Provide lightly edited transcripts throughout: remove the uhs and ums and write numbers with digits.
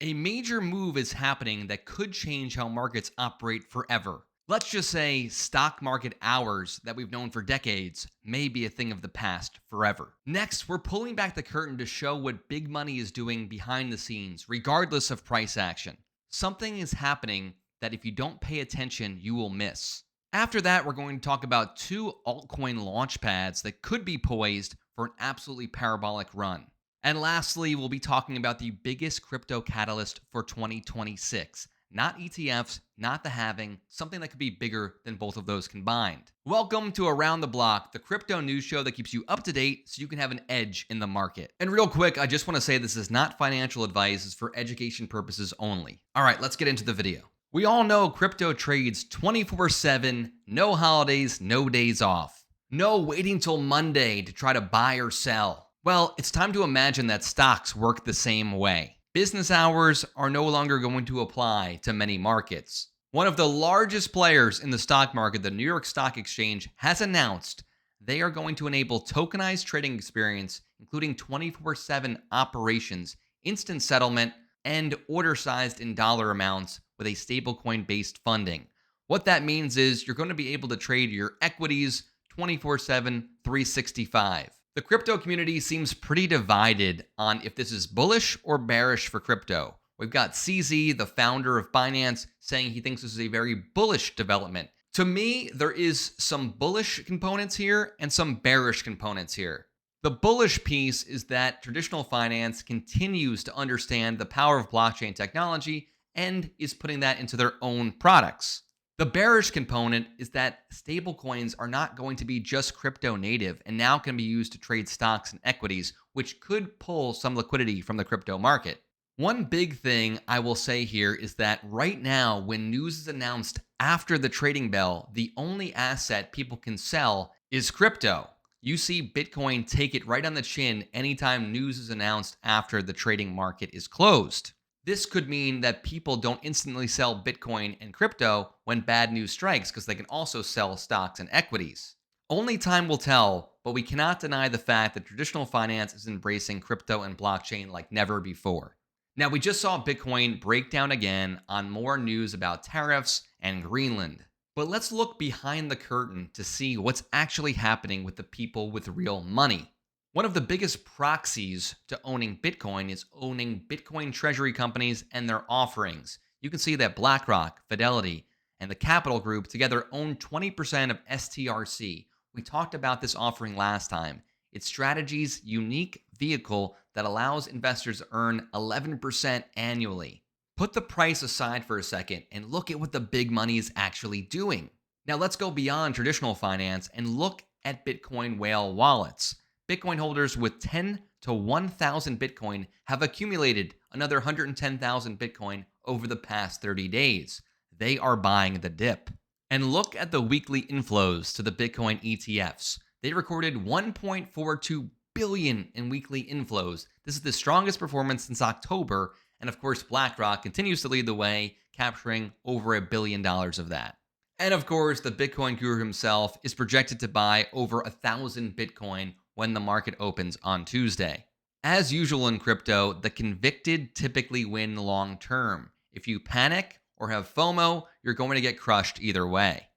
A major move is happening that could change how markets operate forever. Let's just say stock market hours that we've known for decades may be a thing of the past forever. Next, we're pulling back the curtain to show what big money is doing behind the scenes, regardless of price action. Something is happening that if you don't pay attention, you will miss. After that, we're going to talk about two altcoin launchpads that could be poised for an absolutely parabolic run. And lastly, we'll be talking about the biggest crypto catalyst for 2026. Not ETFs, not the halving, something that could be bigger than both of those combined. Welcome to Around the Block, the crypto news show that keeps you up to date so you can have an edge in the market. And real quick, I just want to say this is not financial advice, it's for education purposes only. All right, let's get into the video. We all know crypto trades 24/7, no holidays, no days off. No waiting till Monday to try to buy or sell. Well, it's time to imagine that stocks work the same way. Business hours are no longer going to apply to many markets. One of the largest players in the stock market, the New York Stock Exchange, has announced they are going to enable tokenized trading experience, including 24/7 operations, instant settlement, and order sized in dollar amounts with a stablecoin based funding. What that means is you're going to be able to trade your equities 24/7, 365. The crypto community seems pretty divided on if this is bullish or bearish for crypto. We've got CZ, the founder of Binance, saying he thinks this is a very bullish development. To me, there is some bullish components here and some bearish components here. The bullish piece is that traditional finance continues to understand the power of blockchain technology and is putting that into their own products. The bearish component is that stablecoins are not going to be just crypto native and now can be used to trade stocks and equities, which could pull some liquidity from the crypto market. One big thing I will say here is that right now, when news is announced after the trading bell, the only asset people can sell is crypto. You see Bitcoin take it right on the chin anytime news is announced after the trading market is closed. This could mean that people don't instantly sell Bitcoin and crypto when bad news strikes because they can also sell stocks and equities. Only time will tell, but we cannot deny the fact that traditional finance is embracing crypto and blockchain like never before. Now, we just saw Bitcoin break down again on more news about tariffs and Greenland. But let's look behind the curtain to see what's actually happening with the people with real money. One of the biggest proxies to owning Bitcoin is owning Bitcoin treasury companies and their offerings. You can see that BlackRock, Fidelity, and the Capital Group together own 20% of STRC. We talked about this offering last time. It's Strategy's unique vehicle that allows investors to earn 11% annually. Put the price aside for a second and look at what the big money is actually doing. Now let's go beyond traditional finance and look at Bitcoin whale wallets. Bitcoin holders with 10 to 1,000 Bitcoin have accumulated another 110,000 Bitcoin over the past 30 days. They are buying the dip. And look at the weekly inflows to the Bitcoin ETFs. They recorded 1.42 billion in weekly inflows. This is the strongest performance since October. And of course, BlackRock continues to lead the way, capturing over $1 billion of that. And of course, the Bitcoin guru himself is projected to buy over 1,000 Bitcoin when the market opens on Tuesday. As usual in crypto, the convicted typically win long term. If you panic or have FOMO, you're going to get crushed either way.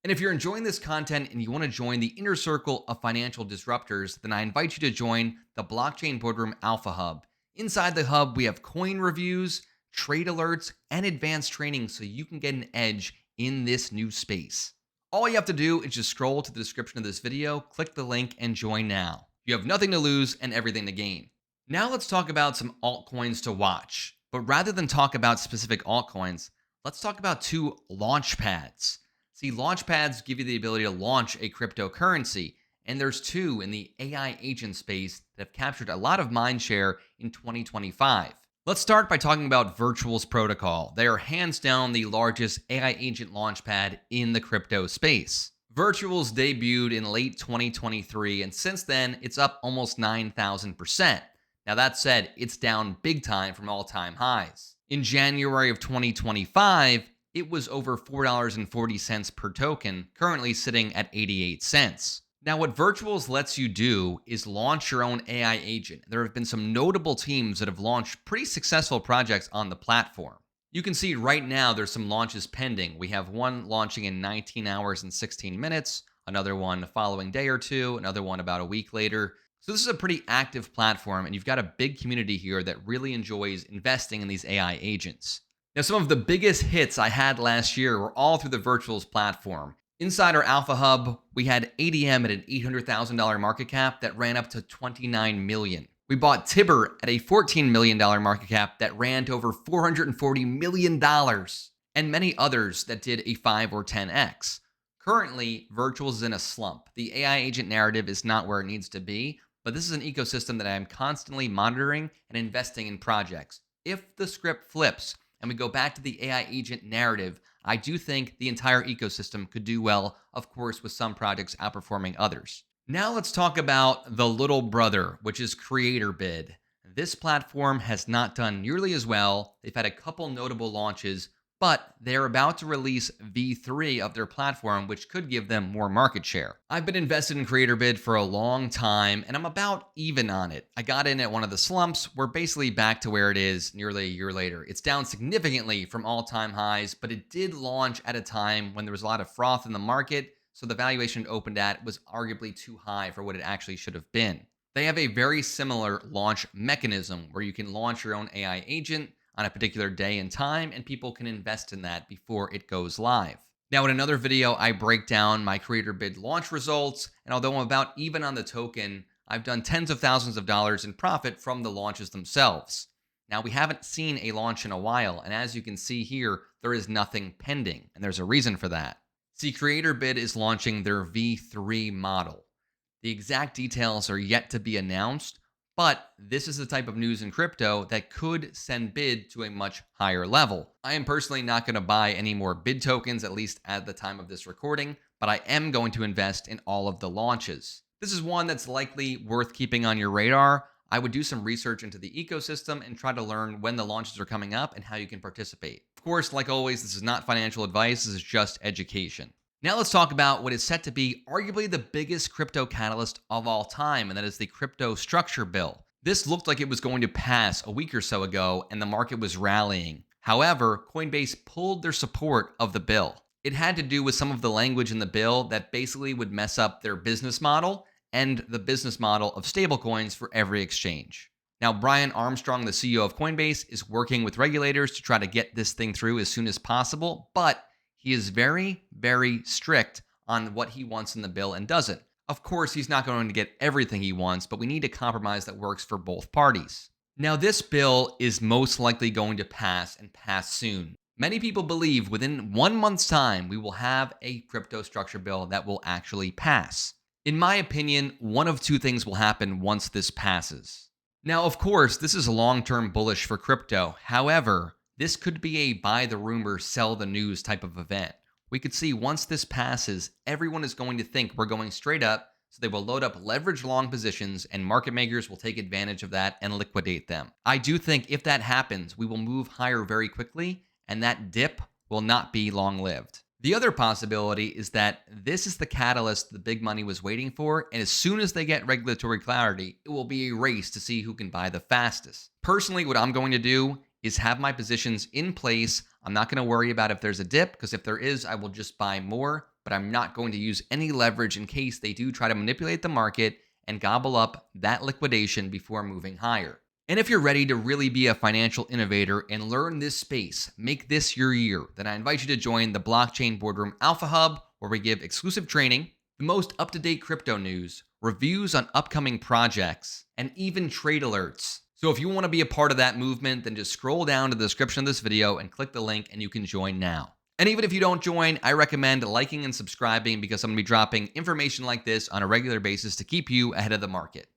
And if you're enjoying this content and you want to join the inner circle of financial disruptors, then I invite you to join the Blockchain Boardroom Alpha Hub. Inside the hub, we have coin reviews, trade alerts, and advanced training so you can get an edge in this new space. All you have to do is just scroll to the description of this video, click the link, and join now. You have nothing to lose and everything to gain. Now let's talk about some altcoins to watch. But rather than talk about specific altcoins, let's talk about two launchpads. See, launchpads give you the ability to launch a cryptocurrency. And there's two in the AI agent space that have captured a lot of mind share in 2025. Let's start by talking about Virtual's protocol. They are hands down the largest AI agent launchpad in the crypto space. Virtual's debuted in late 2023, and since then, it's up almost 9,000%. Now, that said, it's down big time from all-time highs. In January of 2025, it was over $4.40 per token, currently sitting at 88 cents. Now, what Virtuals lets you do is launch your own AI agent. There have been some notable teams that have launched pretty successful projects on the platform. You can see right now there's some launches pending. We have one launching in 19 hours and 16 minutes, another one the following day or two, another one about a week later. So this is a pretty active platform, and you've got a big community here that really enjoys investing in these AI agents. Now, some of the biggest hits I had last year were all through the Virtuals platform. Inside our Alpha Hub, we had ADM at an $800,000 market cap that ran up to $29 million. We bought Tibber at a $14 million market cap that ran to over $440 million, and many others that did a 5 or 10x. Currently, Virtuals is in a slump. The AI agent narrative is not where it needs to be, but this is an ecosystem that I am constantly monitoring and investing in projects. If the script flips and we go back to the AI agent narrative, I do think the entire ecosystem could do well, of course, with some projects outperforming others. Now let's talk about the little brother, which is CreatorBid. This platform has not done nearly as well. They've had a couple notable launches, but they're about to release V3 of their platform, which could give them more market share. I've been invested in CreatorBid for a long time, and I'm about even on it. I got in at one of the slumps. We're basically back to where it is nearly a year later. It's down significantly from all-time highs, but it did launch at a time when there was a lot of froth in the market, so the valuation it opened at was arguably too high for what it actually should have been. They have a very similar launch mechanism where you can launch your own AI agent on a particular day and time, and people can invest in that before it goes live. Now, in another video, I break down my CreatorBid launch results, and although I'm about even on the token, I've done tens of thousands of dollars in profit from the launches themselves. Now, we haven't seen a launch in a while, and as you can see here, there is nothing pending, and there's a reason for that. See, CreatorBid is launching their V3 model. The exact details are yet to be announced, but this is the type of news in crypto that could send BID to a much higher level. I am personally not going to buy any more BID tokens, at least at the time of this recording, but I am going to invest in all of the launches. This is one that's likely worth keeping on your radar. I would do some research into the ecosystem and try to learn when the launches are coming up and how you can participate. Of course, like always, this is not financial advice, this is just education. Now let's talk about what is set to be arguably the biggest crypto catalyst of all time, and that is the crypto structure bill. This looked like it was going to pass a week or so ago, and the market was rallying. However, Coinbase pulled their support of the bill. It had to do with some of the language in the bill that basically would mess up their business model and the business model of stablecoins for every exchange. Now, Brian Armstrong, the CEO of Coinbase, is working with regulators to try to get this thing through as soon as possible, but he is very, very strict on what he wants in the bill and doesn't. Of course, he's not going to get everything he wants, but we need a compromise that works for both parties. Now, this bill is most likely going to pass and pass soon. Many people believe within 1 month's time, we will have a crypto structure bill that will actually pass. In my opinion, one of two things will happen once this passes. Now, of course, this is long-term bullish for crypto. However, this could be a buy the rumor, sell the news type of event. We could see once this passes, everyone is going to think we're going straight up, so they will load up leverage long positions and market makers will take advantage of that and liquidate them. I do think if that happens, we will move higher very quickly, and that dip will not be long-lived. The other possibility is that this is the catalyst the big money was waiting for, and as soon as they get regulatory clarity, it will be a race to see who can buy the fastest. Personally, what I'm going to do is have my positions in place. I'm not going to worry about if there's a dip, because if there is, I will just buy more, but I'm not going to use any leverage in case they do try to manipulate the market and gobble up that liquidation before moving higher. And if you're ready to really be a financial innovator and learn this space, make this your year, then I invite you to join the Blockchain Boardroom Alpha Hub, where we give exclusive training, the most up-to-date crypto news, reviews on upcoming projects, and even trade alerts. So if you want to be a part of that movement, then just scroll down to the description of this video and click the link and you can join now. And even if you don't join, I recommend liking and subscribing because I'm going to be dropping information like this on a regular basis to keep you ahead of the market.